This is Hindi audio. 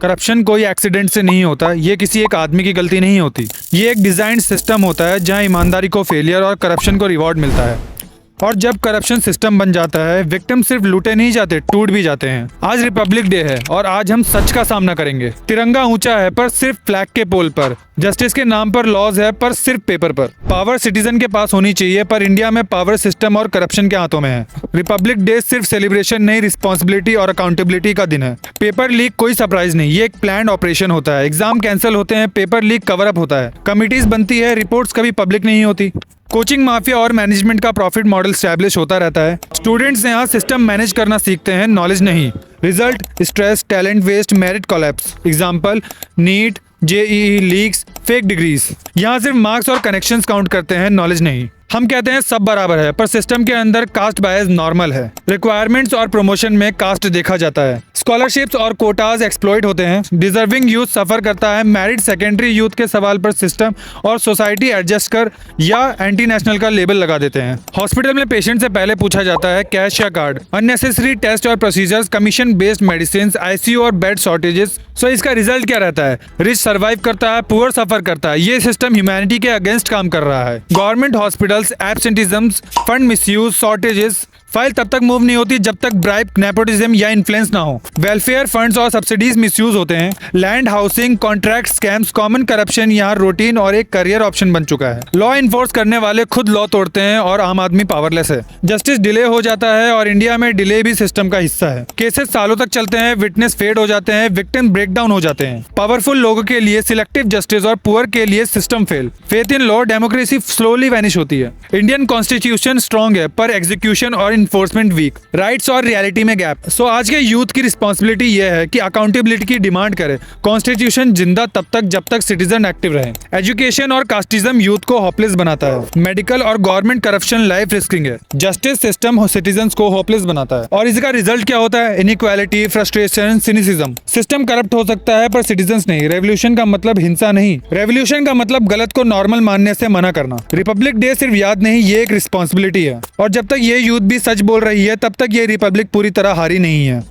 करप्शन कोई एक्सीडेंट से नहीं होता, ये किसी एक आदमी की गलती नहीं होती। ये एक डिजाइन सिस्टम होता है जहां ईमानदारी को फेलियर और करप्शन को रिवॉर्ड मिलता है। और जब करप्शन सिस्टम बन जाता है, विक्टिम सिर्फ लूटे नहीं जाते, टूट भी जाते हैं। आज रिपब्लिक डे है और आज हम सच का सामना करेंगे। तिरंगा ऊंचा है पर सिर्फ फ्लैग के पोल पर। जस्टिस के नाम पर लॉज है पर सिर्फ पेपर पर। पावर सिटीजन के पास होनी चाहिए, पर इंडिया में पावर सिस्टम और करप्शन के हाथों में है। रिपब्लिक डे सिर्फ सेलिब्रेशन नहीं, रिस्पॉन्सिबिलिटी और अकाउंटेबिलिटी का दिन है। पेपर लीक कोई सरप्राइज नहीं, ये एक प्लान ऑपरेशन होता है। एग्जाम कैंसिल होते हैं, पेपर लीक कवर अप होता है। कमिटीज बनती है, रिपोर्ट्स कभी पब्लिक नहीं होती। कोचिंग माफिया और मैनेजमेंट का प्रॉफिट मॉडल स्टैब्लिश होता रहता है। स्टूडेंट्स यहाँ सिस्टम मैनेज करना सीखते हैं, नॉलेज नहीं। Result stress, talent waste, merit collapse. Example NEET, JEE leaks, fake degrees. यहाँ सिर्फ मार्क्स और कनेक्शंस काउंट करते हैं, नॉलेज नहीं। हम कहते हैं सब बराबर है, पर सिस्टम के अंदर कास्ट बायस नॉर्मल है। रिक्वायरमेंट्स और प्रमोशन में कास्ट देखा जाता है। स्कॉलरशिप्स और कोटाज एक्सप्लॉइट होते हैं। डिजर्विंग यूथ सफर करता है। मैरिड सेकेंडरी यूथ के सवाल पर सिस्टम और सोसाइटी एडजस्ट कर या एंटी नेशनल का लेबल लगा देते हैं। हॉस्पिटल में पेशेंट से पहले पूछा जाता है कैश या कार्ड। अननेसेसरी टेस्ट और procedures, commission based medicine, ICU और बेड शॉर्टेजेस। सो इसका रिजल्ट क्या रहता है? रिच सर्वाइव करता है, पुअर सफर करता है। ये सिस्टम ह्यूमैनिटी के अगेंस्ट काम कर रहा है। Government hospitals, absenteeism, fund misuse, shortages. File तब तक मूव नहीं होती जब तक ब्राइब, नेपोटिज्म या इन्फ्लुएंस ना हो। वेलफेयर फंड्स और सब्सिडीज मिसयूज होते हैं। Land, housing, contract scams, common corruption यहाँ रूटीन और एक करियर ऑप्शन बन चुका है। लॉ इन्फोर्स करने वाले खुद लॉ तोड़ते हैं और आम आदमी पावरलेस है। जस्टिस डिले हो जाता है और इंडिया में डिले भी सिस्टम का हिस्सा है। केसेस सालों तक चलते हैं, विटनेस फेड हो जाते हैं, विक्टिम ब्रेकडाउन हो जाते हैं। पावरफुल लोगों के लिए सिलेक्टिव जस्टिस और पुअर के लिए system fail. Faith in law, democracy slowly vanish होती है। इंडियन कॉन्स्टिट्यूशन स्ट्रॉन्ग है पर एग्जीक्यूशन और इन्फोर्समेंट वीक। राइट्स और रियलिटी में गैप। सो आज के यूथ की रिस्पॉन्सिबिलिटी यह है कि अकाउंटेबिलिटी की डिमांड करे। कॉन्स्टिट्यूशन जिंदा तब तक जब तक सिटीजन एक्टिव रहे। एजुकेशन और कास्टिज्म यूथ को होपलेस बनाता है। मेडिकल और गवर्नमेंट करप्शन लाइफ रिस्किंग है। जस्टिस सिस्टम सिटीजन को होपलेस बनाता है। और इसका रिजल्ट क्या होता है? Inequality, frustration, cynicism. System corrupt हो सकता है पर सिटीजन नहीं। रेवोल्यूशन का मतलब हिंसा नहीं, रेवोल्यूशन का मतलब गलत को नॉर्मल मानने से मना करना। रिपब्लिक डे सिर्फ याद नहीं, ये एक रिस्पॉन्सिबिलिटी है। और जब तक ये यूथ भी सच बोल रही है तब तक ये रिपब्लिक पूरी तरह हारी नहीं है।